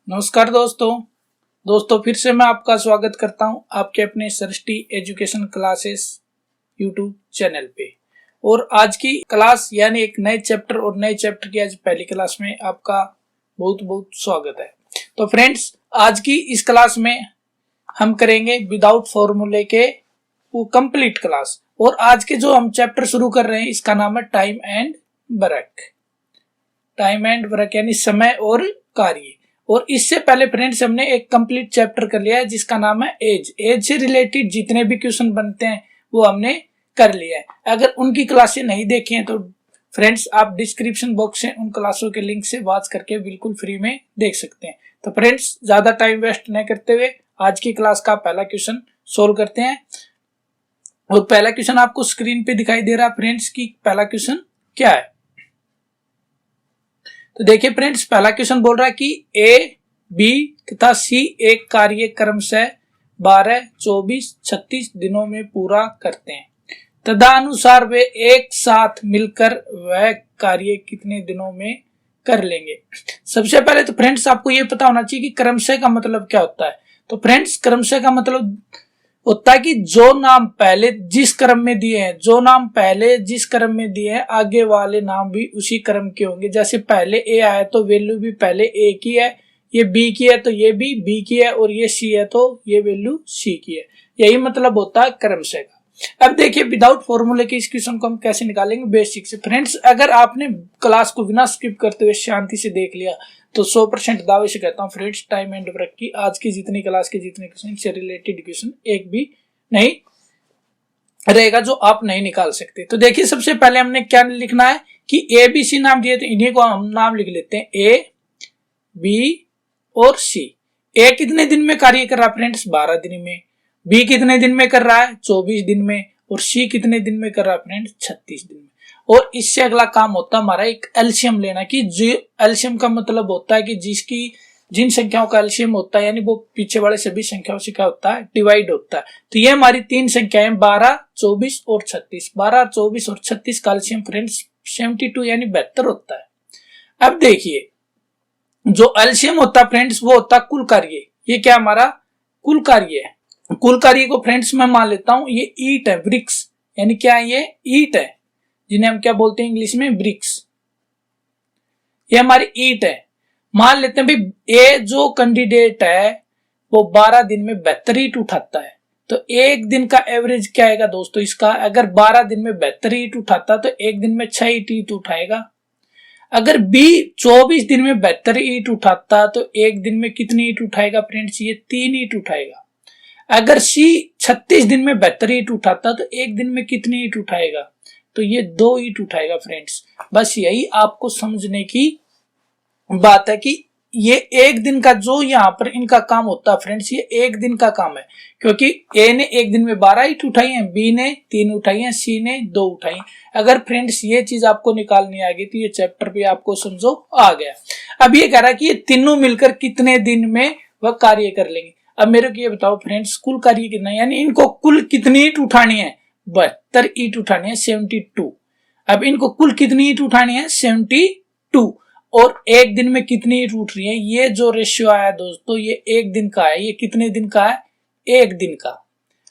नमस्कार दोस्तों फिर से मैं आपका स्वागत करता हूं आपके अपने सृष्टि एजुकेशन क्लासेस यूट्यूब चैनल पे। और आज की क्लास यानी एक नए चैप्टर और नए चैप्टर की आज पहली क्लास में आपका बहुत बहुत स्वागत है। तो फ्रेंड्स, आज की इस क्लास में हम करेंगे विदाउट फॉर्मूले के वो कंप्लीट क्लास। और आज के जो हम चैप्टर शुरू कर रहे हैं इसका नाम है टाइम एंड वर्क यानी समय और कार्य। और इससे पहले फ्रेंड्स हमने एक कंप्लीट चैप्टर कर लिया है जिसका नाम है एज से रिलेटेड जितने भी क्वेश्चन बनते हैं वो हमने कर लिया है। अगर उनकी क्लासें नहीं देखी हैं तो फ्रेंड्स आप डिस्क्रिप्शन बॉक्स से उन क्लासों के लिंक से वॉच करके बिल्कुल फ्री में देख सकते हैं। तो फ्रेंड्स, ज्यादा टाइम वेस्ट न करते हुए आज की क्लास का पहला क्वेश्चन सोल्व करते हैं। और पहला क्वेश्चन आपको स्क्रीन पे दिखाई दे रहा है फ्रेंड्स की पहला क्वेश्चन क्या है। तो देखिए फ्रेंड्स, पहला क्वेश्चन बोल रहा है कि ए, बी तथा सी एक कार्य क्रमशः 12, 24, 36 दिनों में पूरा करते हैं। तदनुसार वे एक साथ मिलकर वह कार्य कितने दिनों में कर लेंगे। सबसे पहले तो फ्रेंड्स आपको ये पता होना चाहिए कि क्रमशः का मतलब क्या होता है। तो फ्रेंड्स, क्रमशः का मतलब होता है कि जो नाम पहले जिस क्रम में दिए हैं आगे वाले नाम भी उसी क्रम के होंगे। जैसे पहले ए आया तो वैल्यू भी पहले ए की है, ये बी की है तो ये भी बी की है, और ये सी है तो ये वैल्यू सी की है। यही मतलब होता है क्रमशः का। अब देखिए विदाउट फॉर्मूले के इस क्वेश्चन को हम कैसे निकालेंगे बेसिक से। फ्रेंड्स, अगर आपने क्लास को बिना स्किप करते हुए शांति से देख लिया तो 100% दावे से कहता हूँ फ्रेंड्स, टाइम एंड वर्क की आज की जितनी क्लास के जितने क्वेश्चन से रिलेटेड क्वेश्चन एक भी नहीं रहेगा जो आप नहीं निकाल सकते। तो देखिए सबसे पहले हमने क्या लिखना है कि ए बी सी नाम दिए तो इन्हीं को हम नाम लिख लेते हैं ए बी और सी। ए कितने दिन में कार्य कर रहा है फ्रेंड्स? 12 दिन में। बी कितने दिन में कर रहा है? 24 दिन में। और सी कितने दिन में कर रहा है फ्रेंड्स? 36 दिन में। और इससे अगला काम होता है हमारा एक एलसीएम लेना, कि एलसीएम का मतलब होता है कि जिन संख्याओं का एलसीएम होता है यानी वो पीछे वाले सभी संख्याओं से क्या होता है? डिवाइड होता है। तो ये हमारी तीन संख्याएं 12, 24 और 36। 12, 24 और 36 का एलसीएम फ्रेंड्स 72 यानी 72 होता है। अब देखिए जो एलसीएम होता है फ्रेंड्स वो होता है कुल कार्य। ये क्या हमारा कुल कार्य है। कुल कार्य को फ्रेंड्स मैं मान लेता हूं ये ईट है, ब्रिक्स यानी क्या है? ये ईट है, जिन्हें हम क्या बोलते हैं इंग्लिश में? ब्रिक्स। ये हमारी ईट है। मान लेते हैं भाई ए जो कैंडिडेट है वो 12 दिन में 72 ईट उठाता है। तो एक दिन का एवरेज क्या आएगा दोस्तों इसका? अगर 12 दिन में 72 ईट उठाता तो एक दिन में 6 ईट उठाएगा। अगर बी 24 दिन में 72 ईट उठाता तो एक दिन में कितनी ईट उठाएगा फ्रेंड्स? ये 3 ईट उठाएगा। अगर सी 36 दिन में 72 ईट उठाता तो एक दिन में कितनी ईट उठाएगा? तो ये 2 ईट उठाएगा फ्रेंड्स। बस यही आपको समझने की बात है कि ये एक दिन का जो यहाँ पर इनका काम होता है फ्रेंड्स, ये एक दिन का काम है। क्योंकि ए ने एक दिन में 12 ईट उठाई है, बी ने 3 उठाई है, सी ने 2 उठाई। अगर फ्रेंड्स ये चीज आपको निकालनी आ गई तो ये चैप्टर भी आपको समझो आ गया। अब ये कह रहा है कि ये तीनों मिलकर कितने दिन में वह कार्य कर लेंगे। अब मेरे को ये बताओ फ्रेंड्स, कुल कार्य कितना है, यानी इनको कुल कितनी ईट उठानी है? 72 ईट उठानी है, 72। अब इनको कुल कितनी ईट उठानी है? 72। और एक दिन में कितनी ईट उठ रही है? ये जो रेशियो आया दोस्तों ये एक दिन का है। ये कितने दिन का है? एक दिन का।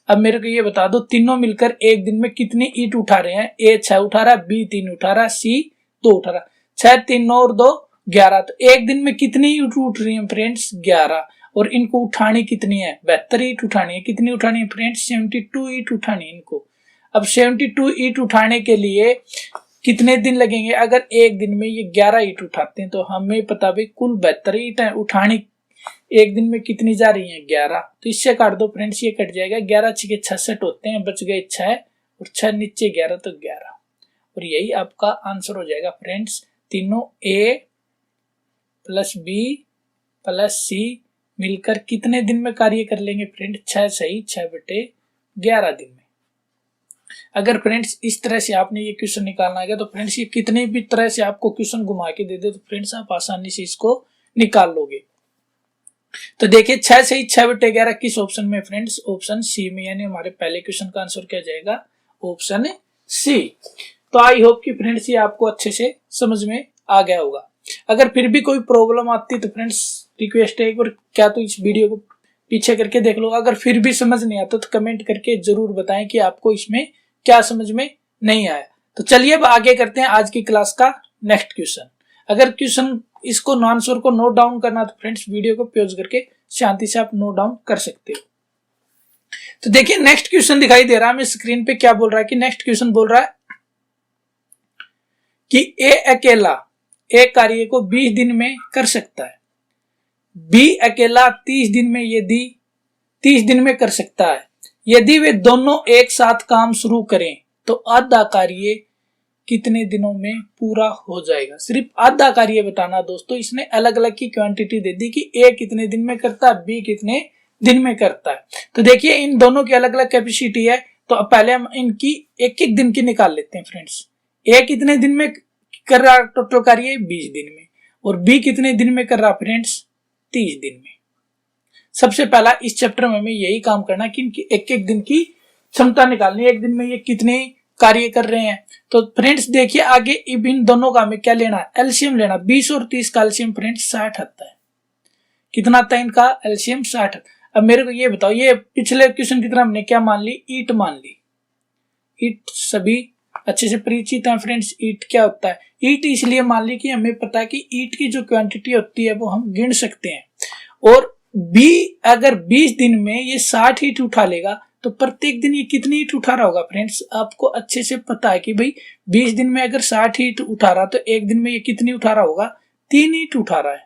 अब मेरे को ये बता दो तीनों मिलकर एक दिन में कितनी ईट उठा रहे हैं? ए 6 उठा रहा है, बी 3 उठा रहा है, सी 2 उठा रहा है। 6, 3, 9 और 2 11। तो एक दिन में कितनी ईट उठ रही है फ्रेंड्स? 11। और इनको उठानी कितनी है? 72 ईट उठानी है। कितनी उठानी है फ्रेंड्स? 72 ईट उठानी है इनको। अब 72 ईट उठाने के लिए कितने दिन लगेंगे? अगर एक दिन में ये 11 ईट उठाते हैं तो हमें पता भी कुल 72 ईट उठानी एक दिन में कितनी जा रही है? 11। तो इससे काट दो फ्रेंड्स, ये कट जाएगा। 11 6 66 होते हैं, बच गए 6 और 6 नीचे 11 तो 11। और यही आपका आंसर हो जाएगा फ्रेंड्स। तीनों ए प्लस बी प्लस सी मिलकर कितने दिन में कार्य कर लेंगे फ्रेंड्स? 6 सही 6/11 दिन में। अगर फ्रेंड्स इस तरह से आपने ये क्वेश्चन निकालना है तो फ्रेंड्स ये कितने भी तरह से आपको क्वेश्चन घुमा के दे दे तो फ्रेंड्स आप आसानी से इसको निकाल लोगे। तो देखिए 6 सही 6/11 किस ऑप्शन में फ्रेंड्स? ऑप्शन सी में, यानी हमारे पहले क्वेश्चन का आंसर क्या जाएगा? Option C. तो आई होप कि फ्रेंड्स ये आपको अच्छे से समझ में आ गया होगा। अगर फिर भी कोई प्रॉब्लम आती तो फ्रेंड्स रिक्वेस्ट है एक बार क्या तो इस वीडियो को पीछे करके देख लो। अगर फिर भी समझ नहीं आता तो कमेंट करके जरूर बताएं कि आपको इसमें क्या समझ में नहीं आया। तो चलिए अब आगे करते हैं आज की क्लास का नेक्स्ट क्वेश्चन। अगर क्वेश्चन इसको आंसर को नोट डाउन करना तो फ्रेंड्स वीडियो को पॉज करके शांति से आप नोट डाउन कर सकते हो। तो देखिए नेक्स्ट क्वेश्चन दिखाई दे रहा है हमें स्क्रीन पे। क्या बोल रहा है कि नेक्स्ट क्वेश्चन बोल रहा है कि ए अकेला एक कार्य को 20 दिन में कर सकता है, बी अकेला 30 दिन में यदि 30 दिन में कर सकता है। यदि वे दोनों एक साथ काम शुरू करें तो आधा कार्य कितने दिनों में पूरा हो जाएगा। सिर्फ आधा कार्य बताना दोस्तों। इसने अलग अलग की क्वांटिटी दे दी कि ए कितने दिन में करता है, बी कितने दिन में करता है। तो देखिए इन दोनों की अलग अलग कैपेसिटी है। तो पहले हम इनकी एक एक दिन की निकाल लेते हैं फ्रेंड्स। ए कितने दिन में कर रहा टोटल कार्य 20 दिन में, और बी कितने दिन में कर रहा फ्रेंड्स 30 दिन में। सबसे पहला इस चैप्टर में हमें यही काम करना कि इनकी एक एक दिन की क्षमता निकालनी, एक दिन में ये कितने कार्य कर रहे हैं। तो फ्रेंड्स देखिए आगे इन दोनों का हमें क्या लेना है, एलसीएम लेना। 20 और 30 का एलसीएम फ्रेंड्स 60 आता है। कितना आता है इनका एलसीएम 60। अब मेरे को ये बताओ, ये पिछले क्वेश्चन की तरह हमने क्या मान ली, ईट मान ली। ईट सभी अच्छे से परिचित हैं फ्रेंड्स। ईट क्या होता है, ईट इसलिए मान ली कि हमें पता है कि ईट की जो क्वांटिटी होती है वो हम गिन सकते हैं। और बी अगर 20 दिन में ये 60 ईट उठा लेगा तो प्रत्येक दिन ये कितनी ईट उठा रहा होगा फ्रेंड्स। आपको अच्छे से पता है कि भाई 20 दिन में अगर 60 ईट उठा रहा तो एक दिन में ये कितनी उठा रहा होगा, 3 ईट उठा रहा है।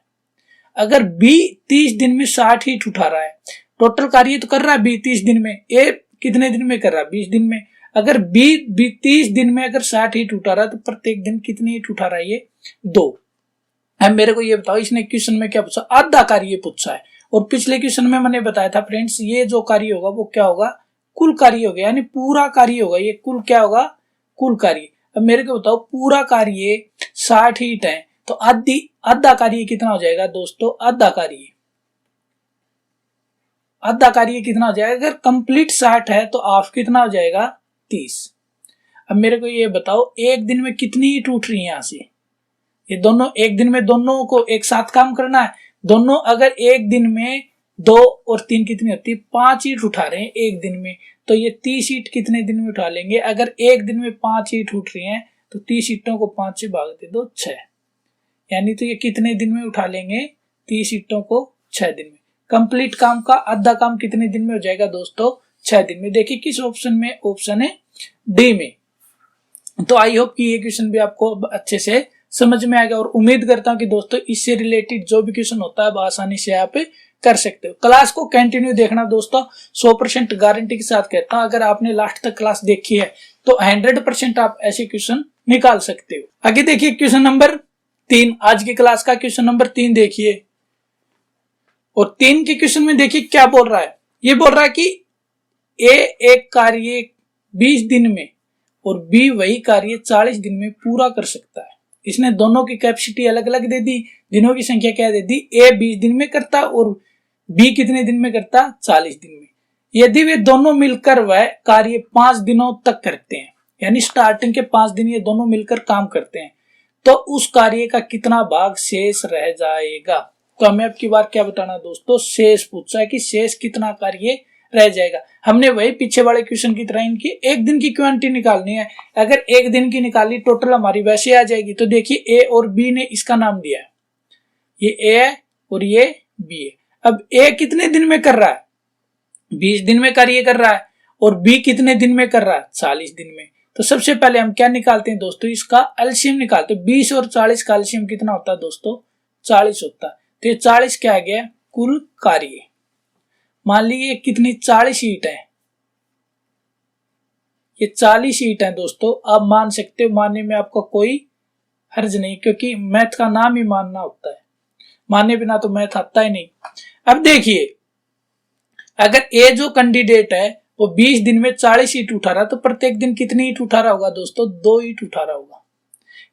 अगर बी 30 दिन में 60 ईट उठा रहा है, टोटल कार्य तो कर रहा है बी 30 दिन में, ए कितने दिन में कर रहा है 20 दिन में। अगर बी 30 दिन में अगर 60 ईट उठा रहा है तो प्रत्येक दिन कितनी ईट उठा रहा है, ये 2। अब मेरे को ये बताओ इसने क्वेश्चन में क्या पूछा, आधा कार्य पूछा है। और पिछले क्वेश्चन में मैंने बताया था फ्रेंड्स ये जो कार्य होगा वो क्या होगा, कुल कार्य हो गया, यानी पूरा कार्य होगा। ये कुल क्या होगा, कुल कार्य। अब मेरे को बताओ पूरा कार्य 60 ईट है तो आधा कार्य कितना हो जाएगा दोस्तों, आधा कार्य कितना हो जाएगा। अगर कंप्लीट 60 है तो हाफ कितना हो जाएगा 30। अब मेरे को ये बताओ एक दिन में कितनी ईट उठ रही है यहाँ से, ये दोनों एक दिन में दोनों को एक साथ काम करना है। दोनों अगर एक दिन में 2 और 3 कितनी होती है, 5 ईट उठा रहे हैं एक दिन में, तो ये 30 ईट कितने दिन में उठा लेंगे। अगर एक दिन में 5 ईट उठ रही हैं तो 30 ईटों को 5 से भाग दे दो 6, यानी तो ये कितने दिन में उठा लेंगे 30 ईटों को 6 दिन में। कंप्लीट काम का आधा काम कितने दिन में हो जाएगा दोस्तों, 6 दिन में। देखिए किस ऑप्शन में, ऑप्शन है डी में। तो आई होप कि ये क्वेश्चन भी आपको अच्छे से समझ में आएगा और उम्मीद करता हूं कि दोस्तों इससे रिलेटेड जो भी क्वेश्चन होता है आसानी से आप कर सकते हो। क्लास को कंटिन्यू देखना दोस्तों, 100% गारंटी के साथ कहता हूं। अगर आपने लास्ट तक क्लास देखी है तो 100% आप ऐसे क्वेश्चन निकाल सकते हो। आगे देखिए क्वेश्चन नंबर 3, आज की क्लास का क्वेश्चन नंबर 3 देखिए। और 3 के क्वेश्चन में देखिए क्या बोल रहा है, ये बोल रहा है कि ए एक कार्य 20 दिन में और बी वही कार्य 40 दिन में पूरा कर सकता है। इसने दोनों की कैपेसिटी अलग अलग दे दी, दिनों की संख्या क्या दे दी, ए 20 दिन में करता और बी कितने दिन में करता 40 दिन में। यदि वे दोनों मिलकर वह कार्य 5 दिनों तक करते हैं, यानी स्टार्टिंग के 5 दिन ये दोनों मिलकर काम करते हैं, तो उस कार्य का कितना भाग शेष रह जाएगा। तो हमें अब की बार क्या बताना दोस्तों, शेष पूछा है कि शेष कितना कार्य रह जाएगा। हमने वही पीछे वाले क्वेश्चन की तरह इनकी एक दिन की क्वांटिटी निकालनी है। अगर एक दिन की निकाली टोटल हमारी वैसे आ जाएगी। तो देखिए ए और बी ने इसका नाम दिया है, ये ए है और ये बी है। अब ए कितने दिन में कर रहा है, 20 दिन में कार्य कर रहा है, और बी कितने दिन में कर रहा है 40 दिन में। तो सबसे पहले हम क्या निकालते हैं दोस्तों, इसका एलसीएम निकालते हैं। 20 और 40 का एलसीएम कितना होता है दोस्तों, 40 होता है। तो ये 40 क्या आ गया, कुल कार्य। मान लीजिए कितनी 40 ईट है, ये 40 ईट है दोस्तों। आप मान सकते हो, मानने में आपका कोई हर्ज नहीं, क्योंकि मैथ का नाम ही मानना होता है, मानने बिना तो मैथ आता ही नहीं। अब देखिए अगर ए जो कैंडिडेट है वो 20 दिन में 40 ईट उठा रहा तो प्रत्येक दिन कितनी ईट उठा रहा होगा दोस्तों, 2 ईट उठा रहा होगा।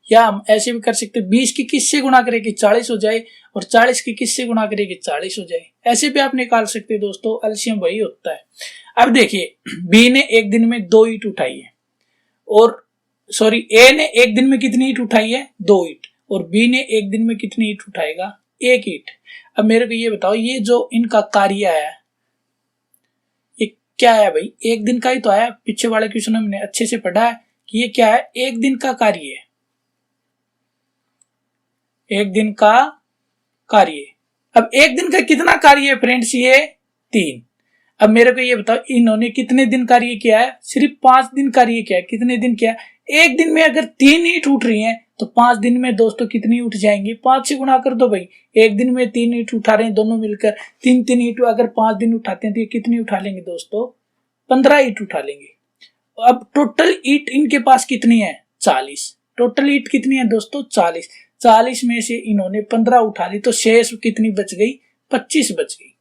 या हम ऐसे भी कर सकते हैं, 20 की किससे गुणा करेगी 40 हो जाए, और 40 की किससे गुणा करेगी 40 हो जाए। ऐसे भी आप निकाल सकते हैं दोस्तों, एलसीएम वही होता है। अब देखिए बी ने एक दिन में 2 ईट उठाई है, और सॉरी ए ने एक दिन में कितनी ईट उठाई है 2 ईट, और बी ने एक दिन में कितनी ईट उठाएगा एक ईंट। अब मेरे को ये बताओ, ये जो इनका कार्य है ये क्या है भाई? एक दिन का ही तो आया। पीछे वाले क्वेश्चन में हमने अच्छे से पढ़ा है कि ये क्या है, एक दिन का कार्य है, एक दिन का कार्य। अब एक दिन का कितना कार्य है फ्रेंड्स? ये 3। अब मेरे को ये बताओ, इन्होंने कितने दिन कार्य किया है? सिर्फ 5 दिन कार्य किया है। कितने दिन किया? एक दिन में अगर 3 ईंट उठ रही हैं तो 5 दिन में दोस्तों कितनी उठ जाएंगी? 5 से गुणा कर दो भाई। एक दिन में 3 ईंट उठा रहे हैं दोनों मिलकर, 3 ईंट अगर 5 दिन उठाते हैं तो ये कितनी उठा लेंगे दोस्तों? 15 ईंट उठा लेंगे। अब टोटल ईंट इनके पास कितनी है? 40। टोटल ईंट कितनी है दोस्तों? 40। 40 में से इन्होंने 15 उठा ली तो शेष कितनी बच गई? 25 बच गई।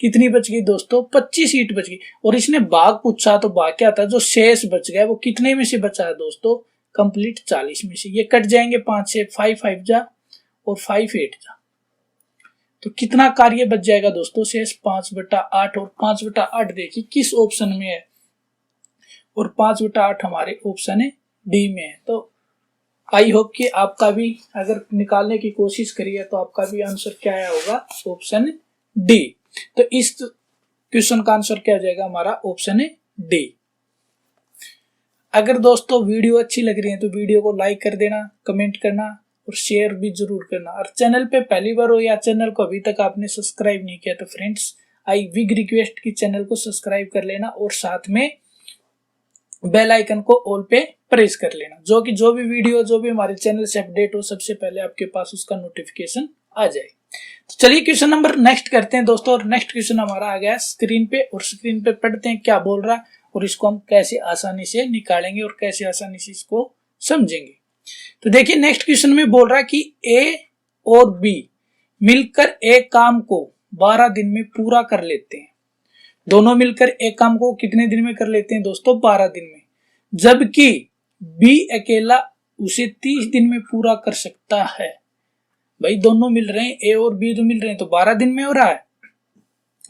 कितनी बच गई दोस्तों? 25 ईंट बच गई। और इसने भाग पूछा तो भाग क्या था? जो शेष बच गया वो कितने में से बचा है दोस्तों? कंप्लीट 40 में से। ये कट जाएंगे 5 से, 5 5 जा और 5 8 जा, तो कितना कार्य बच जाएगा दोस्तों? शेष 5/8। और 5/8 देखिए किस ऑप्शन में है, और 5/8 हमारे ऑप्शन है डी में है। तो आई होप कि आपका भी अगर निकालने की कोशिश करिए तो आपका भी आंसर क्या आया होगा? Option D. तो इस क्वेश्चन का आंसर क्या जाएगा हमारा? ऑप्शन है डी। अगर दोस्तों वीडियो अच्छी लग रही है तो वीडियो को लाइक कर देना, कमेंट करना और शेयर भी जरूर करना। और चैनल पे पहली बार हो या चैनल को अभी तक आपने सब्सक्राइब नहीं किया तो फ्रेंड्स आई बिग रिक्वेस्ट कि चैनल को सब्सक्राइब कर लेना और साथ में बेल आइकन को ऑल पे प्रेस कर लेना, जो भी वीडियो जो भी हमारे चैनल से अपडेट हो सबसे पहले आपके पास उसका नोटिफिकेशन आ जाए। तो चलिए क्वेश्चन नंबर नेक्स्ट करते हैं दोस्तों। और नेक्स्ट क्वेश्चन हमारा आ गया स्क्रीन पे, और स्क्रीन पे पढ़ते हैं क्या बोल रहा है और इसको हम कैसे आसानी से निकालेंगे और कैसे आसानी से इसको समझेंगे। तो देखिए नेक्स्ट क्वेश्चन में बोल रहा है कि ए और बी मिलकर एक काम को 12 दिन में पूरा कर लेते हैं। दोनों मिलकर एक काम को कितने दिन में कर लेते हैं दोस्तों? 12 दिन में। जबकि बी अकेला उसे 30 दिन में पूरा कर सकता है। भाई दोनों मिल रहे हैं, ए और बी तो मिल रहे हैं तो 12 दिन में हो रहा है,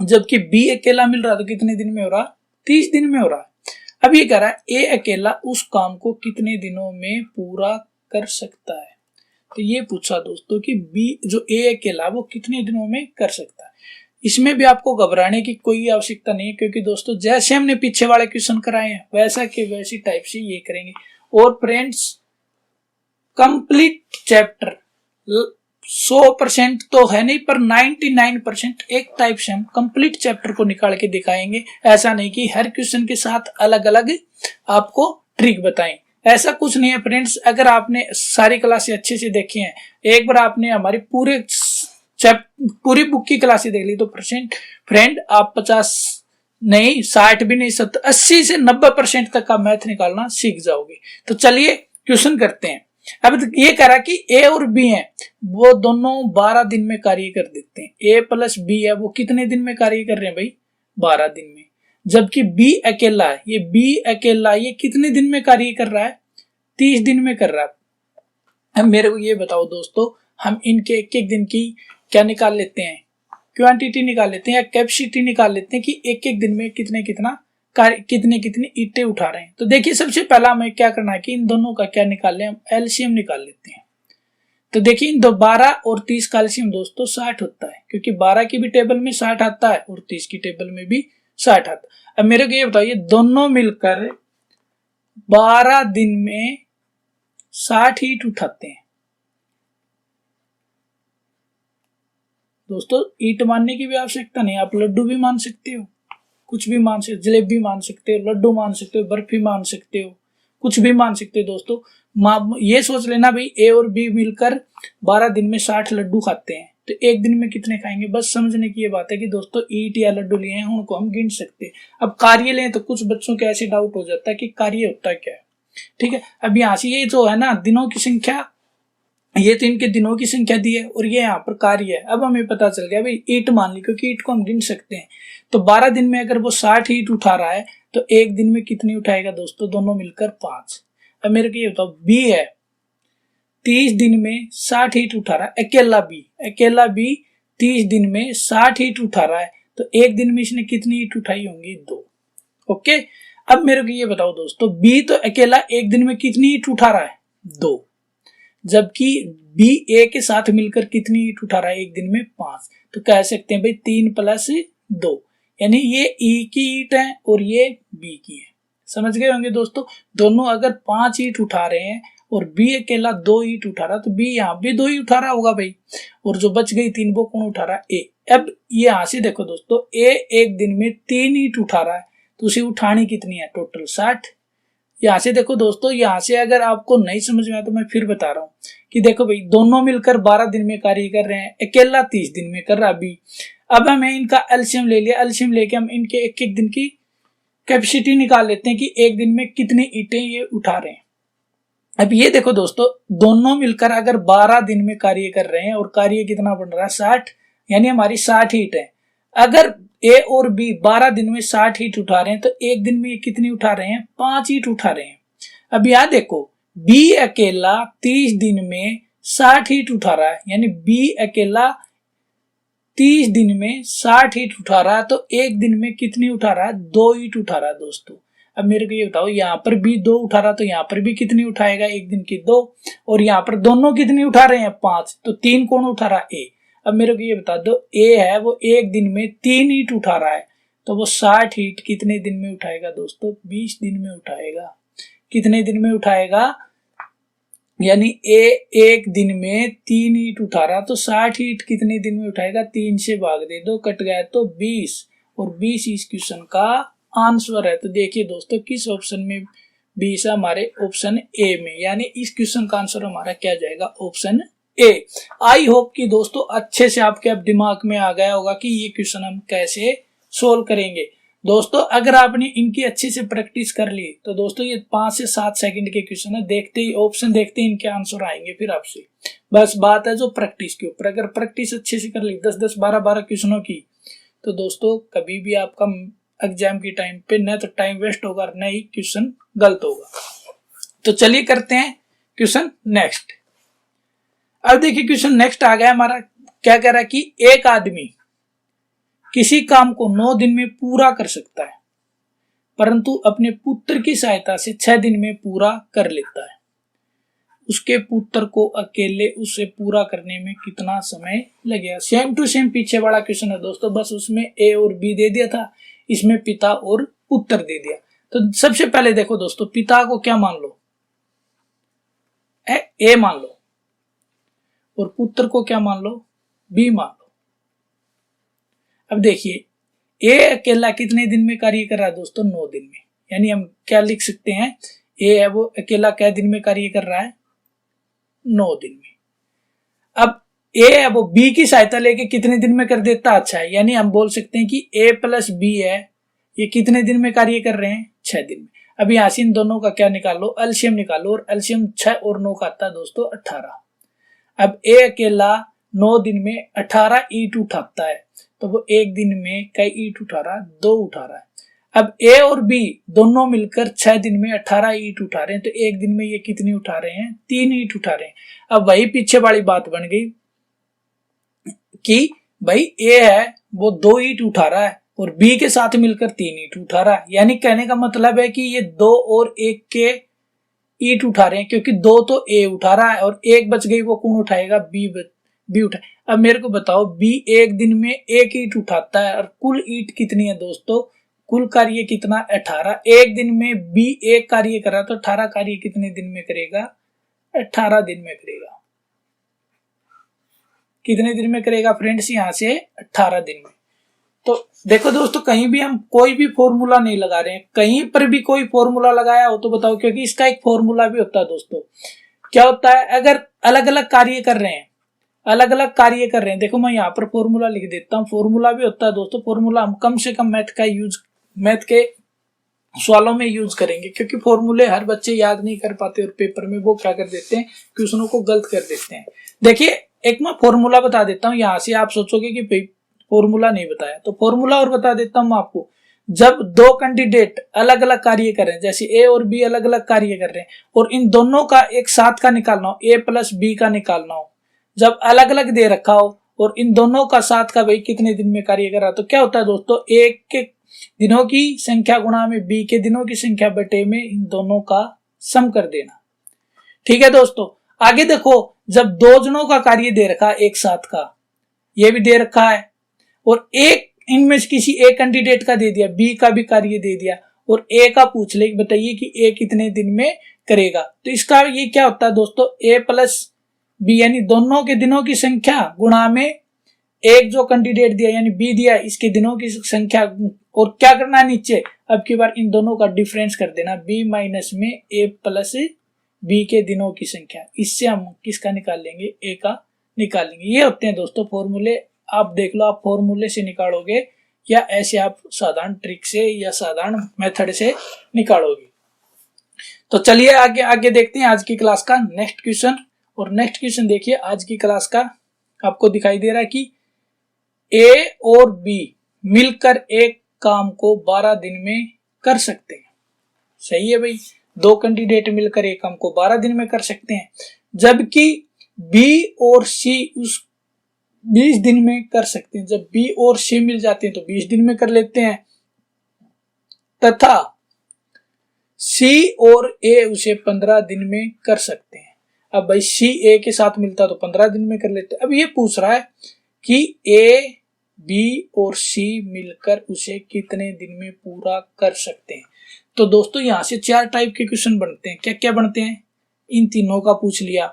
जबकि बी अकेला मिल रहा है तो कितने दिन में हो रहा? 30 दिन में हो रहा है। अब ये कह रहा है ए अकेला उस काम को कितने दिनों में पूरा कर सकता है। तो ये पूछा दोस्तों कि बी जो ए अकेला वो कितने दिनों में कर सकता है। इसमें भी आपको घबराने की कोई आवश्यकता नहीं है, क्योंकि दोस्तों जैसे हमने पीछे वाले क्वेश्चन कराए हैं वैसा के वैसी टाइप से ये करेंगे। और फ्रेंड्स कंप्लीट चैप्टर 100% तो है नहीं पर 99% एक टाइप से हम कंप्लीट चैप्टर को निकाल के दिखाएंगे। ऐसा नहीं कि हर क्वेश्चन के साथ अलग अलग आपको ट्रिक बताएं, ऐसा कुछ नहीं है फ्रेंड्स। अगर आपने सारी क्लासें अच्छे से देखी हैं, एक बार आपने हमारी पूरी बुक की क्लासें देख ली तो फ्रेंड आप 50 नहीं 60 भी नहीं 70 80 से 90% तक का मैथ निकालना सीख जाओगे। तो चलिए क्वेश्चन करते हैं। अब ये कह रहा कि ए और बी हैं वो दोनों 12 दिन में कार्य कर देते हैं। ए प्लस बी है वो कितने दिन में कार्य कर रहे हैं भाई? 12 दिन में। जबकि बी अकेला है, ये बी अकेला ये कितने दिन में कार्य कर रहा है? 30 दिन में कर रहा है। अब मेरे को ये बताओ दोस्तों, हम इनके एक एक दिन की क्या निकाल लेते हैं? क्वांटिटी निकाल लेते हैं या कैपेसिटी निकाल लेते हैं कि एक एक दिन में कितनी ईंटें उठा रहे हैं। तो देखिए सबसे पहला हमें क्या करना है कि इन दोनों का क्या निकाल लें? हम एलसीएम निकाल लेते हैं। तो देखिए इन 12 और 30 का एलसीएम दोस्तों 60 होता है, क्योंकि 12 की भी टेबल में 60 आता है और 30 की टेबल में भी 60 आता है। अब मेरे को ये बताइए दोनों मिलकर 12 दिन में 60 ईंट उठाते हैं। दोस्तों ईंट मानने की भी आवश्यकता नहीं, आप लड्डू भी मान सकते हो, कुछ भी मान सकते हो, जलेबी मान सकते हो, लड्डू मान सकते हो, बर्फी मान सकते हो, कुछ भी मान सकते हो दोस्तों। ये सोच लेना भाई ए और बी मिलकर 12 दिन में 60 लड्डू खाते हैं तो एक दिन में कितने खाएंगे। बस समझने की ये बात है कि दोस्तों ईंट या लड्डू लिए हैं उनको हम गिन सकते हैं। अब कार्य लें तो कुछ बच्चों के ऐसे डाउट हो जाता है कि कार्य होता क्या है। ठीक है, अब यहाँ से ये जो है ना दिनों की संख्या, ये तो इनके दिनों की संख्या दी है और ये यहाँ पर कार्य है। अब हमें पता चल गया भाई ईंट मान ली, क्योंकि ईंट को हम गिन सकते हैं। तो 12 दिन में अगर वो 60 ईंट उठा रहा है तो एक दिन में कितनी उठाएगा दोस्तों? दोनों मिलकर 5। अब मेरे को ये बताओ बी है 30 दिन में 60 ईंट उठा रहा है, अकेला बी 30 दिन में 60 ईंट उठा रहा है तो एक दिन में इसने कितनी ईंट उठाई होंगी? 2। ओके, अब मेरे को ये बताओ दोस्तों बी तो अकेला एक दिन में कितनी ईंट उठा रहा है? 2। जबकि बी ए के साथ मिलकर कितनी ईंट उठा रहा है एक दिन में 5। तो कह सकते हैं भाई 3 + 2, यानी ये ई की ईंट है और ये बी की है। समझ गए होंगे दोस्तों। दोनों अगर 5 ईंट उठा रहे हैं और बी अकेला 2 ईंट उठा रहा, तो बी यहाँ भी 2 ही उठा रहा होगा भाई, और जो बच गई 3 वो कौन उठा रहा है? ए। अब ये यहाँ से देखो दोस्तों, ए एक दिन में 3 ईंट उठा रहा है, तो उसे उठानी कितनी है? टोटल 60। यहाँ से देखो दोस्तों, यहाँ से अगर आपको नहीं समझ में आया तो मैं फिर बता रहा हूँ कि देखो भाई, दोनों मिलकर 12 दिन में कार्य कर रहे हैं, अकेला 30 दिन में कर रहा बी। अब हमें इनका एलसीएम ले लिया, एलसीएम लेके हम इनके एक एक दिन की कैपेसिटी निकाल लेते हैं कि एक दिन में कितनी ईंटें ये उठा रहे हैं। अब ये देखो दोस्तों, दोनों मिलकर अगर 12 दिन में कार्य कर रहे हैं और कार्य कितना बन रहा है? 60, यानी हमारी 60 ईंट है। अगर ए और बी 12 दिन में 60 ईंट उठा रहे हैं, तो एक दिन में ये कितनी उठा रहे हैं? 5 ईंट उठा रहे हैं। अब यहाँ देखो, बी अकेला 30 दिन में 60 ईंट उठा रहा है, यानी बी अकेला 30 दिन में 60 ईंट उठा रहा है, तो एक दिन में कितनी उठा रहा है? 2 ईंट उठा रहा है दोस्तों। अब मेरे को ये बताओ, यहाँ पर भी 2 उठा रहा, तो यहाँ पर भी कितनी उठाएगा? एक दिन की 2, और यहाँ पर दोनों कितनी उठा रहे हैं? 5, तो 3 कौन उठा रहा है? ए। अब मेरे को ये बता दो, ए है वो एक दिन में 3 ईंट उठा रहा है, तो वो 60 ईंट कितने दिन में उठाएगा दोस्तों? 20 दिन में उठाएगा। कितने दिन में उठाएगा? यानी ए एक दिन में 3 ईंट उठा रहा, तो 60 ईंट कितने दिन में उठाएगा? 3 से भाग दे दो, कट गया तो 20, और 20 इस क्वेश्चन का आंसर है। तो देखिए दोस्तों, किस ऑप्शन में 20 है? हमारे ऑप्शन ए में, यानी इस क्वेश्चन का आंसर हमारा क्या जाएगा? Option A. आई होप कि दोस्तों अच्छे से आपके अब दिमाग में आ गया होगा कि ये क्वेश्चन हम कैसे सोल्व करेंगे। दोस्तों अगर आपने इनकी अच्छे से प्रैक्टिस कर ली, तो दोस्तों ये 5 से 7 सेकंड के क्वेश्चन है, देखते ही ऑप्शन देखते ही इनके आंसर आएंगे फिर आपसे। बस बात है जो प्रैक्टिस के ऊपर। अगर प्रैक्टिस अच्छे से कर ली 10-10, 12-12 क्वेश्चनों की, तो दोस्तों कभी भी आपका एग्जाम की टाइम पे न तो टाइम वेस्ट होगा, न ही क्वेश्चन गलत होगा। तो चलिए करते हैं क्वेश्चन नेक्स्ट। अब देखिए क्वेश्चन नेक्स्ट आ गया हमारा, क्या कह रहा है कि एक आदमी किसी काम को 9 दिन में पूरा कर सकता है, परंतु अपने पुत्र की सहायता से 6 दिन में पूरा कर लेता है। उसके पुत्र को अकेले उसे पूरा करने में कितना समय लगेगा? सेम टू सेम पीछे वाला क्वेश्चन है दोस्तों, बस उसमें ए और बी दे दिया था, इसमें पिता और पुत्र दे दिया। तो सबसे पहले देखो दोस्तों, पिता को क्या मान लो? ए मान लो, और पुत्र को क्या मान लो? बी मान लो। अब देखिए, ए अकेला कितने दिन में कार्य कर रहा है दोस्तों? 9 दिन में। यानी हम क्या लिख सकते हैं? ए है वो अकेला क्या दिन में कार्य कर रहा है? 9 दिन में। अब ए है वो बी की सहायता लेके कितने दिन में कर देता? अच्छा है, यानी हम बोल सकते हैं कि ए प्लस बी है, ये कितने दिन में कार्य कर रहे हैं? 6 दिन में। अब यहाँ से इन दोनों का क्या निकालो? एलसीएम निकालो, और एलसीएम 6 और 9 का आता है दोस्तों 18। अब ए अकेला 9 दिन में 18 ईंट उठाता है, तो वो एक दिन में कई ईंट उठा रहा है? 2 उठा रहा है। अब ए और बी दोनों मिलकर 6 दिन में 18 ईंट उठा रहे हैं, तो एक दिन में ये कितनी उठा रहे हैं? 3 ईंट उठा रहे हैं। अब वही पीछे वाली बात बन गई कि भाई ए है वो 2 ईंट उठा रहा है और बी के साथ मिलकर 3 ईंट उठा रहा है, यानी कहने का मतलब है कि ये 2 और 1 के ईंट उठा रहे हैं, क्योंकि 2 तो ए उठा रहा है और 1 बच गई, वो कौन उठाएगा? बी उठाए। अब मेरे को बताओ, बी एक दिन में 1 ईंट उठाता है, और कुल ईंट कितनी है दोस्तों? कुल कार्य कितना? 18। एक दिन में बी 1 कार्य कर रहा, तो 18 कार्य कितने दिन में करेगा? 18 दिन में करेगा। कितने दिन में करेगा फ्रेंड्स? यहाँ से 18 दिन में। तो देखो दोस्तों, कहीं भी हम कोई भी फॉर्मूला नहीं लगा रहे हैं, कहीं पर भी कोई फॉर्मूला लगाया हो तो बताओ, क्योंकि इसका एक फॉर्मूला भी होता है दोस्तों। क्या होता है? अगर अलग अलग कार्य कर रहे हैं, देखो मैं यहाँ पर फॉर्मूला लिख देता हूँ। फॉर्मूला भी होता है दोस्तों, फॉर्मूला हम कम से कम मैथ के सवालों में यूज करेंगे, क्योंकि फॉर्मूले हर बच्चे याद नहीं कर पाते और पेपर में वो क्या कर देते हैं? क्वेश्चनों को गलत कर देते हैं। देखिए एक मैं फॉर्मूला बता देता हूँ, यहाँ से आप सोचोगे कि फॉर्मूला नहीं बताया, तो फॉर्मूला और बता देता हूँ आपको। जब 2 कैंडिडेट अलग अलग कार्य कर रहे हैं, जैसे ए और बी अलग अलग कार्य कर रहे हैं, और इन दोनों का एक साथ का निकालना हो, ए प्लस बी का निकालना हो, जब अलग अलग दे रखा हो और इन दोनों का साथ का भाई कितने दिन में कार्य कर रहा, तो क्या होता है दोस्तों? ए के दिनों की संख्या गुणा में बी के दिनों की संख्या बटे में इन दोनों का सम कर देना। ठीक है दोस्तों। आगे देखो, जब दो जनों का कार्य दे रखा एक साथ का, ये भी दे रखा है, और एक इनमें से किसी एक कैंडिडेट का दे दिया, बी का भी कार्य दे दिया, और ए का पूछ ले बताइए कि ए कितने दिन में करेगा। तो इसका ये क्या होता है दोस्तों, ए प्लस बी यानी दोनों के दिनों की संख्या गुणा में एक जो कैंडिडेट दिया यानी बी दिया इसके दिनों की संख्या, और क्या करना है नीचे, अब की बार इन दोनों का डिफरेंस कर देना, बी माइनस में ए प्लस बी के दिनों की संख्या। इससे हम किसका निकाल लेंगे, ए का निकाल लेंगे। ये होते हैं दोस्तों फॉर्मूले, आप देख लो, आप फॉर्मूले से निकालोगे या ऐसे आप साधारण ट्रिक से या साधारण मेथड से निकालोगे। तो चलिए आगे आगे देखते हैं आज की क्लास का नेक्स्ट क्वेश्चन। और नेक्स्ट क्वेश्चन देखिए आज की क्लास का, आपको दिखाई दे रहा है कि ए और बी मिलकर एक काम को 12 दिन में कर सकते हैं। सही है भाई, दो कैंडिडेट मिलकर एक काम को 12 दिन में कर सकते हैं, जबकि बी और सी उस 20 दिन में कर सकते हैं। जब बी और सी मिल जाते हैं तो 20 दिन में कर लेते हैं, तथा सी और ए उसे 15 दिन में कर सकते हैं। अब भाई सी ए के साथ मिलता तो 15 दिन में कर लेते। अब ये पूछ रहा है कि ए बी और सी मिलकर उसे कितने दिन में पूरा कर सकते हैं। तो दोस्तों यहां से 4 टाइप के क्वेश्चन बनते हैं। क्या क्या बनते हैं, इन तीनों का पूछ लिया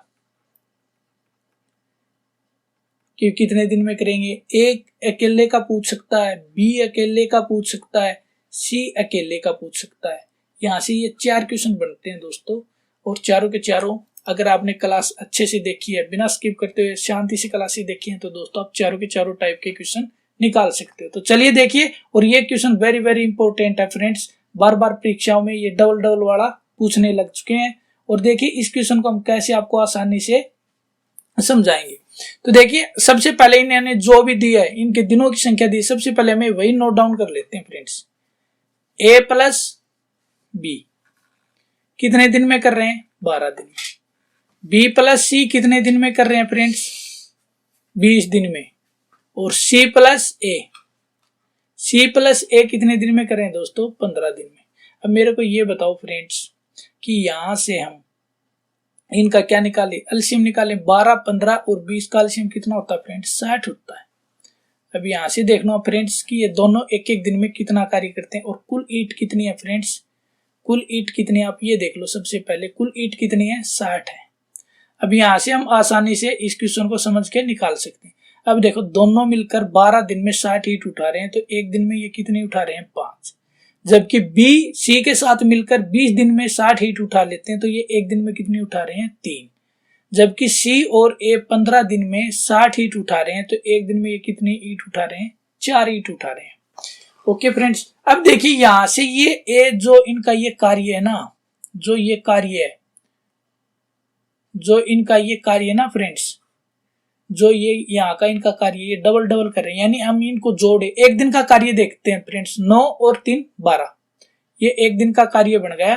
कि कितने दिन में करेंगे, एक अकेले का पूछ सकता है, बी अकेले का पूछ सकता है, सी अकेले का पूछ सकता है। यहां से ये 4 क्वेश्चन बनते हैं दोस्तों, और चारों के चारों अगर आपने क्लास अच्छे से देखी है, बिना स्किप करते हुए शांति से क्लास देखी है, तो दोस्तों आप चारों के चारों टाइप के क्वेश्चन निकाल सकते हो। तो चलिए देखिए, और ये क्वेश्चन वेरी वेरी इंपॉर्टेंट है फ्रेंड्स, बार बार परीक्षाओं में ये डबल डबल वाला पूछने लग चुके हैं। और देखिए इस क्वेश्चन को हम कैसे आपको आसानी से समझाएंगे। तो देखिए सबसे पहले इन्होंने जो भी दिया है, इनके दिनों की संख्या दी, सबसे पहले हमें वही नोट डाउन कर लेते हैं फ्रेंड्स। ए प्लस बी कितने दिन में कर रहे हैं, 12 दिन में। बी प्लस सी कितने दिन में कर रहे हैं फ्रेंड्स, 20 दिन में। और सी प्लस ए कितने दिन में कर रहे हैं दोस्तों, 15 दिन में। अब मेरे को ये बताओ फ्रेंड्स कि यहां से हम इनका क्या निकाले, एलसीएम निकाले। 12, 15 और 20 का एलसीएम कितना होता है फ्रेंड्स, 60 होता है। अब यहां से देखना फ्रेंड्स कि ये दोनों एक एक दिन में कितना कार्य करते हैं, और कुल ईट कितनी है फ्रेंड्स, कुल ईट कितनी है आप ये देख लो। सबसे पहले कुल ईट कितनी है, 60 है। अब यहां से हम आसानी से इस क्वेश्चन को समझ के निकाल सकते हैं। अब देखो दोनों मिलकर 12 दिन में 60 ईट उठा रहे हैं, तो एक दिन में ये कितनी उठा रहे हैं, 5। जबकि बी सी के साथ मिलकर 20 दिन में 60 ईट उठा लेते हैं, तो ये एक दिन में कितनी उठा रहे हैं, 3। जबकि सी और ए 15 दिन में 60 ईट उठा रहे हैं, तो एक दिन में ये कितनी ईट उठा रहे हैं, 4 ईट उठा रहे हैं। ओके फ्रेंड्स, अब देखिए यहां से ये ए जो इनका ये कार्य है ना, जो ये कार्य है, जो इनका ये कार्य है ना फ्रेंड्स, जो ये यहाँ का इनका कार्य ये डबल डबल कर रहे हैं, यानी हम इनको जोड़े। एक दिन का कार्य देखते हैं फ्रेंड्स, 9 और 3 12, ये एक दिन का कार्य बन गया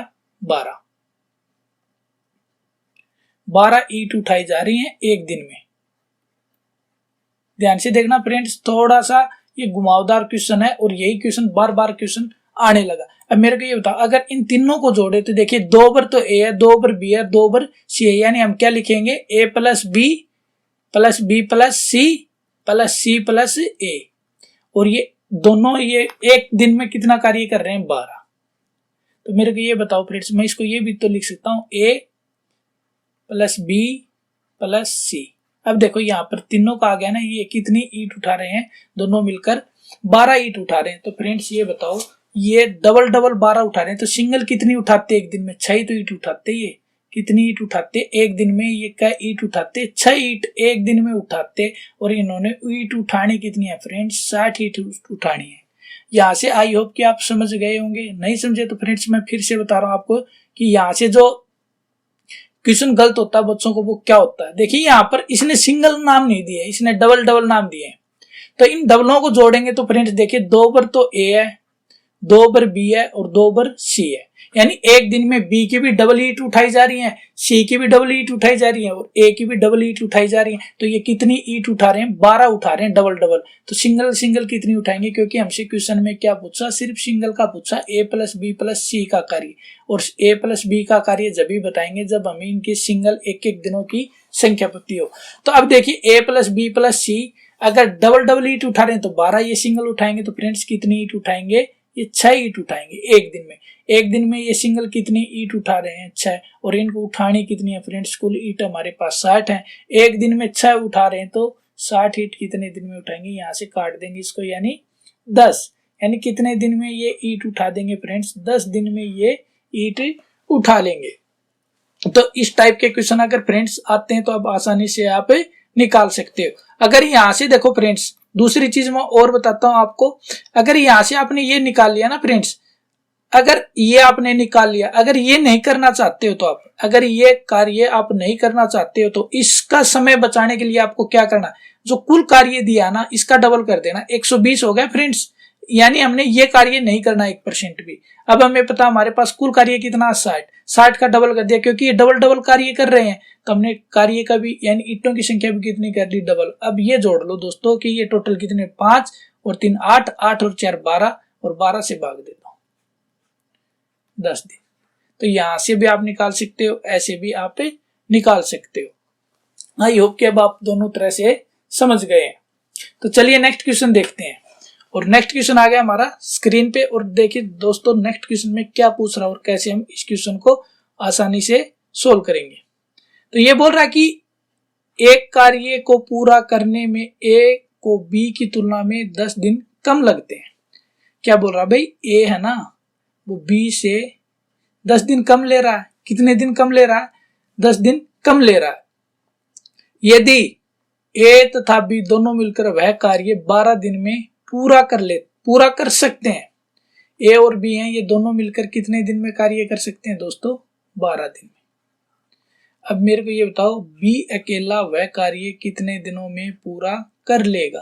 12 ईट उठाई जा रही हैं एक दिन में। ध्यान से देखना फ्रेंड्स, थोड़ा सा ये घुमावदार क्वेश्चन है, और यही क्वेश्चन बार बार क्वेश्चन आने लगा। अब मेरे को ये बताओ, अगर इन तीनों को जोड़े तो देखिए 2 बार तो ए है, 2 बार बी है, 2 बार सी है, यानी हम क्या लिखेंगे, a plus b plus b plus c plus a. और ये दोनों ये एक दिन में कितना कार्य कर रहे हैं, 12। तो मेरे को ये बताओ फ्रेंड्स, मैं इसको ये भी तो लिख सकता हूं, ए प्लस बी प्लस सी। अब देखो यहाँ पर तीनों का आ गया ना, ये कितनी ईट उठा रहे हैं, दोनों मिलकर 12 ईट उठा रहे हैं। तो फ्रेंड्स ये बताओ, ये डबल डबल 12 उठा रहे हैं, तो सिंगल कितनी उठाते एक दिन में, 6 तो ईट उठाते। ये कितनी ईट उठाते एक दिन में, ये क्या ईट उठाते, 6 ईट एक दिन में उठाते। और इन्होंने ईट उठानी कितनी है फ्रेंड्स, 60 ईट उठानी है। यहाँ से आई होप कि आप समझ गए होंगे, नहीं समझे तो फ्रेंड्स मैं फिर से बता रहा हूं आपको कि यहाँ से जो क्वेश्चन गलत होता है बच्चों को वो क्या होता है। देखिए यहाँ पर इसने सिंगल नाम नहीं दिए, इसने डबल डबल नाम दिए हैं। तो इन डबलों को जोड़ेंगे तो फ्रेंड्स देखिए 2 बार तो ए है, 2 बार बी है और 2 बार सी है, यानी एक दिन में बी की भी डबल हीट उठाई जा रही है, सी की भी डबल हीट उठाई जा रही है और ए की भी डबल हीट उठाई जा रही है। तो ये कितनी हीट उठा रहे हैं, 12 उठा रहे हैं डबल डबल। तो सिंगल सिंगल कितनी उठाएंगे, क्योंकि हमसे क्वेश्चन में क्या पूछा, सिर्फ सिंगल का पूछा, ए प्लस बी प्लस सी का कार्य। और ए प्लस बी का कार्य जब भी बताएंगे जब हमें इनके सिंगल एक एक दिनों की संख्या पता हो। तो अब देखिए ए प्लस बी प्लस सी अगर डबल डबल हीट उठा रहे हैं तो 12 ये सिंगल उठाएंगे, तो फ्रेंड्स कितनी हीट उठाएंगे, ये 6 हीट उठाएंगे एक दिन में। एक दिन में ये सिंगल कितनी ईट उठा रहे हैं, 6, और इनको उठानी कितनी है फ्रेंड्स, कुल ईट हमारे पास 60 है। एक दिन में 6 उठा रहे हैं तो 60 ईट कितने दिन में उठाएंगे, यहाँ से काट देंगे इसको, यानी 10। यानी कितने दिन में ये ईट उठा देंगे फ्रेंड्स, 10 दिन में ये ईट उठा लेंगे। तो इस टाइप के क्वेश्चन अगर फ्रेंड्स आते हैं तो आप आसानी से आप निकाल सकते हो। अगर यहाँ से देखो फ्रेंड्स, दूसरी चीज मैं और बताता हूं आपको, अगर यहाँ से आपने ये निकाल लिया ना फ्रेंड्स, अगर ये आपने निकाल लिया, अगर ये नहीं करना चाहते हो तो आप, अगर ये कार्य आप नहीं करना चाहते हो तो इसका समय बचाने के लिए आपको क्या करना, जो कुल कार्य दिया ना इसका डबल कर देना, 120 हो गया फ्रेंड्स। यानी हमने ये कार्य नहीं करना 1% भी। अब हमें पता हमारे पास कुल कार्य कितना, 60 का डबल कर दिया, क्योंकि ये डबल डबल कार्य कर रहे हैं तो हमने कार्य का भी यानी ईंटों की संख्या भी कितनी कर ली, डबल। अब ये जोड़ लो दोस्तों कि ये टोटल कितने, 5 और 3 8, 8 और 4 12, और 12 से भाग देता हूं 10 दिन। तो यहां से भी आप निकाल सकते हो, ऐसे भी आप निकाल सकते हो। आई होप कि अब आप दोनों तरह से समझ गए हैं। तो चलिए नेक्स्ट क्वेश्चन देखते हैं। और नेक्स्ट क्वेश्चन आ गया हमारा स्क्रीन पे, और देखिए दोस्तों नेक्स्ट क्वेश्चन में क्या पूछ रहा है और कैसे हम इस क्वेश्चन को आसानी से सोल्व करेंगे। तो ये बोल रहा है कि एक कार्य को पूरा करने में ए को बी की तुलना में 10 दिन कम लगते हैं। क्या बोल रहा है भाई, ए है ना वो बी से 10 दिन कम ले रहा है। कितने दिन कम ले रहा है, 10 दिन कम ले रहा है। यदि ए तथा बी दोनों मिलकर वह कार्य 12 दिन में पूरा कर सकते हैं। ए और बी हैं, ये दोनों मिलकर कितने दिन में कार्य कर सकते हैं दोस्तों, 12 दिन में। अब मेरे को ये बताओ बी अकेला वह कार्य कितने दिनों में पूरा कर लेगा।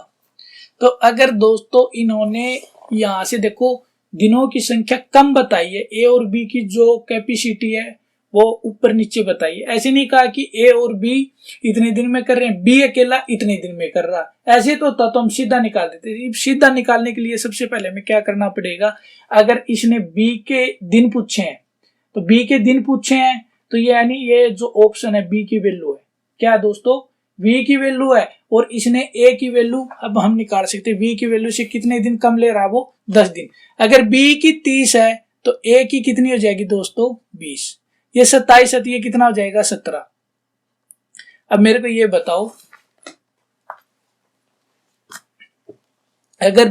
तो अगर दोस्तों इन्होंने यहां से देखो दिनों की संख्या कम बताई है, ए और बी की जो कैपेसिटी है वो ऊपर नीचे बताइए। ऐसे नहीं कहा कि ए और बी इतने दिन में कर रहे हैं, बी अकेला इतने दिन में कर रहा, ऐसे तो होता तो हम सीधा निकाल देते। सीधा निकालने के लिए सबसे पहले हमें क्या करना पड़ेगा, अगर इसने बी के दिन पूछे हैं तो बी के दिन पूछे हैं तो यानी ये जो ऑप्शन है बी की वैल्यू है, क्या दोस्तों v की वैल्यू है, और इसने a की वैल्यू अब हम निकाल सकते हैं। v की वैल्यू से कितने दिन कम ले रहा है वो, 10 दिन। अगर b की 30 है तो a की कितनी हो जाएगी दोस्तों, 20। ये 27 है तो ये कितना हो जाएगा, 17। अब मेरे को ये बताओ अगर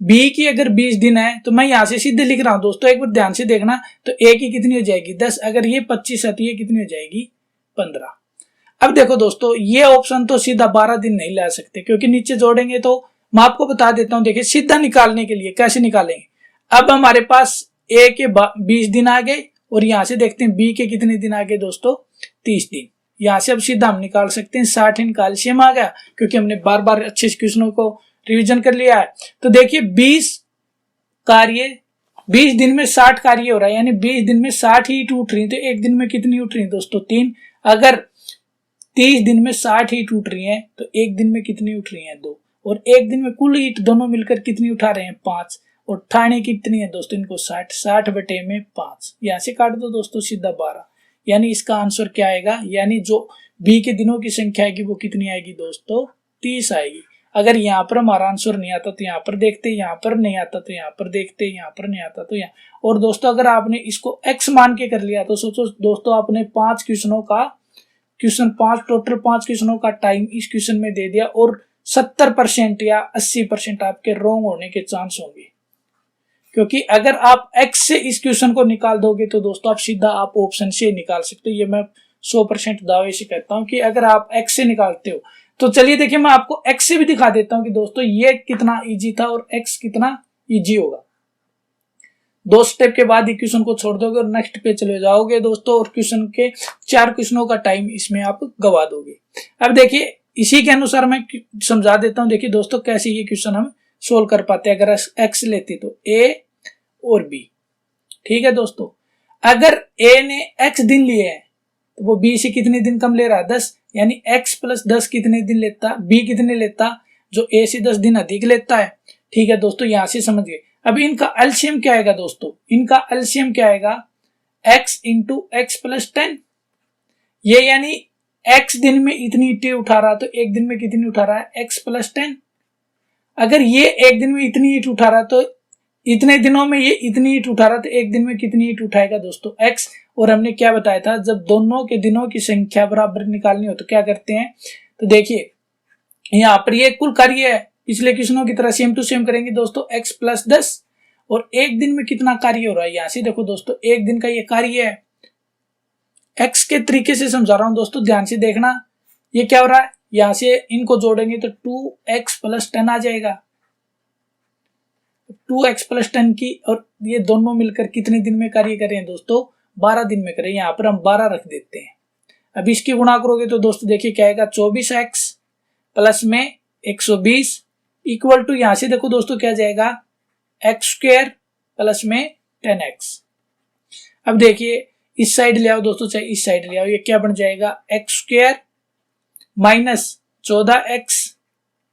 b की अगर 20 दिन है तो मैं यहां से सीधे लिख रहा हूं दोस्तों, एक बार ध्यान से देखना। तो a की कितनी हो जाएगी, 10। अगर ये 25 है तो ये कितनी हो जाएगी, 15। अब देखो दोस्तों ये ऑप्शन तो सीधा 12 दिन नहीं ला सकते, क्योंकि नीचे जोड़ेंगे तो मैं आपको बता देता हूं। देखिए सीधा निकालने के लिए कैसे निकालेंगे, अब हमारे पास ए के 20 दिन आ गए और यहां से देखते हैं बी के कितने दिन आ गए दोस्तों, 30 दिन। यहां से अब सीधा हम निकाल सकते हैं 60 इन कैल्शियम आ गया, क्योंकि हमने बार बार अच्छे क्वेश्चनों को रिविजन कर लिया है। तो देखिए 20 दिन में 60 कार्य हो रहा है, यानी 20 दिन में 60 हीट उठ रही है। तो एक दिन में कितनी उठ रही है दोस्तों, 3। अगर 30 दिन में 60 हीट उठ रही है तो एक दिन में कितनी उठ रही है, 2। और एक दिन में कुल हीट दोनों मिलकर कितनी उठा रहे हैं, 5। और ठाने कितनी है दोस्तों इनको, 60 बटे में 5। यहां से काट दो दोस्तों सीधा 12। यानी इसका आंसर क्या आएगा, यानी जो बी के दिनों की संख्या आएगी वो कितनी आएगी दोस्तों, 30 आएगी। अगर यहाँ पर हमारा आंसर नहीं आता तो यहाँ पर देखते, यहाँ पर नहीं आता तो यहाँ पर देखते, यहाँ पर नहीं आता तो यहाँ। और दोस्तों अगर आपने इसको x मान के कर लिया तो सोचो दोस्तों आपने 5 टोटल 5 क्वेश्चनों का टाइम इस क्वेश्चन में दे दिया, और 70% या 80% आपके रॉन्ग होने के चांस होंगे। क्योंकि अगर आप x से इस क्वेश्चन को निकाल दोगे तो दोस्तों आप सीधा आप ऑप्शन से निकाल सकते हो। ये मैं 100% दावे से कहता हूं कि अगर आप x से निकालते हो तो चलिए देखिए मैं आपको x से भी दिखा देता हूं कि दोस्तों ये कितना इजी था और x कितना इजी होगा। 2 स्टेप के बाद क्वेश्चन को छोड़ दोगे और नेक्स्ट पे चले जाओगे दोस्तों, और क्वेश्चन के 4 क्वेश्चनों का टाइम इसमें आप गवा दोगे। अब देखिए इसी के अनुसार मैं समझा देता हूं। देखिए दोस्तों कैसे ये क्वेश्चन हम सोल्व कर पाते हैं। अगर x लेते तो a और b, ठीक है दोस्तों। अगर a ने x दिन लिए है तो वो b से कितने दिन कम ले रहा है, 10, यानी x प्लस 10 कितने दिन लेता, b कितने लेता, जो a से 10 दिन अधिक लेता है। ठीक है दोस्तों, यहां से समझ गए। अब इनका एलसीएम क्या आएगा दोस्तों, इनका एलसीएम क्या आएगा, x इंटू एक्स प्लस 10। ये यानी x दिन में इतनी ईंटें उठा रहा तो एक दिन में कितनी उठा रहा है, x प्लस 10। अगर ये एक दिन में इतनी ईंट उठा रहा तो इतने दिनों में ये इतनी ईंट उठा रहा तो एक दिन में कितनी ईंट उठाएगा दोस्तों, x। और हमने क्या बताया था, जब दोनों के दिनों की संख्या बराबर निकालनी हो तो क्या करते हैं, तो देखिए यहाँ पर ये कुल कार्य है, पिछले क्वेश्चनों की तरह सेम टू सेम करेंगे दोस्तों, x प्लस 10। और एक दिन में कितना कार्य हो रहा है, यहां से देखो दोस्तों, एक दिन का ये कार्य है। x के तरीके से समझा रहा हूं दोस्तों, ध्यान से देखना। ये क्या हो रहा है, यहां से इनको जोड़ेंगे तो 2x प्लस 10 आ जाएगा। 2x प्लस 10 की, और ये दोनों मिलकर कितने दिन में कार्य करें दोस्तों, 12 दिन में करें। यहाँ पर हम 12 रख देते हैं। अब इसकी गुणा करोगे तो दोस्तों देखिए क्या आएगा, 24x प्लस में 120 इक्वल टू, यहां से देखो दोस्तों क्या जाएगा, एक्स स्क्वायर प्लस में 10x। अब देखिए इस साइड ले आओ दोस्तों, चाहे इस साइड ले आओ, ये क्या बन जाएगा, x square minus 14x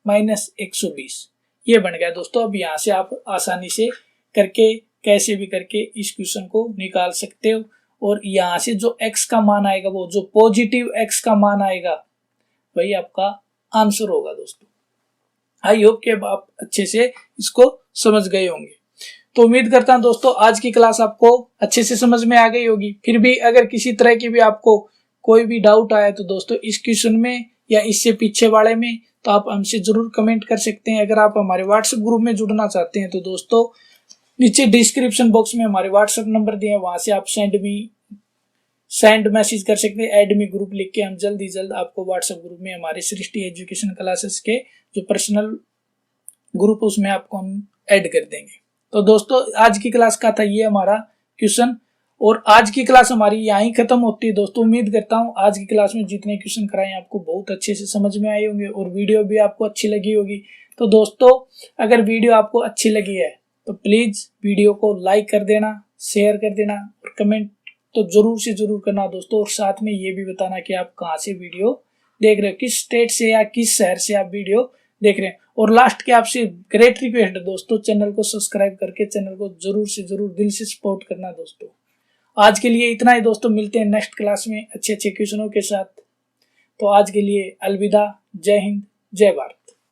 minus 120, ये बन गया दोस्तों। अब यहां से आप आसानी से करके, कैसे भी करके इस क्वेश्चन को निकाल सकते हो। और यहां से जो x का मान आएगा, वो जो पॉजिटिव x का मान आएगा वही आपका आंसर होगा दोस्तों। आई होप कि आप अच्छे से इसको समझ गए होंगे। तो उम्मीद करता हूं दोस्तों आज की क्लास आपको अच्छे से समझ में आ गई होगी। फिर भी अगर किसी तरह की भी आपको कोई भी डाउट आया तो दोस्तों इस क्वेश्चन में या इससे पीछे वाले में, तो आप हमसे जरूर कमेंट कर सकते हैं। अगर आप हमारे व्हाट्सएप ग्रुप में जुड़ना चाहते हैं तो दोस्तों नीचे डिस्क्रिप्शन बॉक्स में हमारे व्हाट्सएप नंबर दिए हैं, वहां से आप सेंड मैसेज कर सकते हैं, ऐड मी ग्रुप लिख के। हम जल्द ही जल्द आपको व्हाट्सएप ग्रुप में हमारे सृष्टि एजुकेशन क्लासेस के जो पर्सनल ग्रुप उसमें आपको हम ऐड कर देंगे। तो दोस्तों आज की क्लास का था ये हमारा क्वेश्चन, और आज की क्लास हमारी यहीं खत्म होती है दोस्तों। उम्मीद करता हूँ आज की क्लास में जितने क्वेश्चन कराए आपको बहुत अच्छे से समझ में आए होंगे और वीडियो भी आपको अच्छी लगी होगी। तो दोस्तों अगर वीडियो आपको अच्छी लगी है तो प्लीज वीडियो को लाइक कर देना, शेयर कर देना और कमेंट तो जरूर से जरूर करना दोस्तों। और साथ में ये भी बताना कि आप कहाँ से वीडियो देख रहे हो, किस स्टेट से या किस शहर से आप वीडियो देख रहे हैं। और लास्ट के आपसे ग्रेट रिक्वेस्ट है दोस्तों, चैनल को सब्सक्राइब करके चैनल को जरूर से जरूर दिल से सपोर्ट करना दोस्तों। आज के लिए इतना ही दोस्तों, मिलते हैं नेक्स्ट क्लास में अच्छे अच्छे क्वेश्चनों के साथ। तो आज के लिए अलविदा, जय हिंद, जय भारत।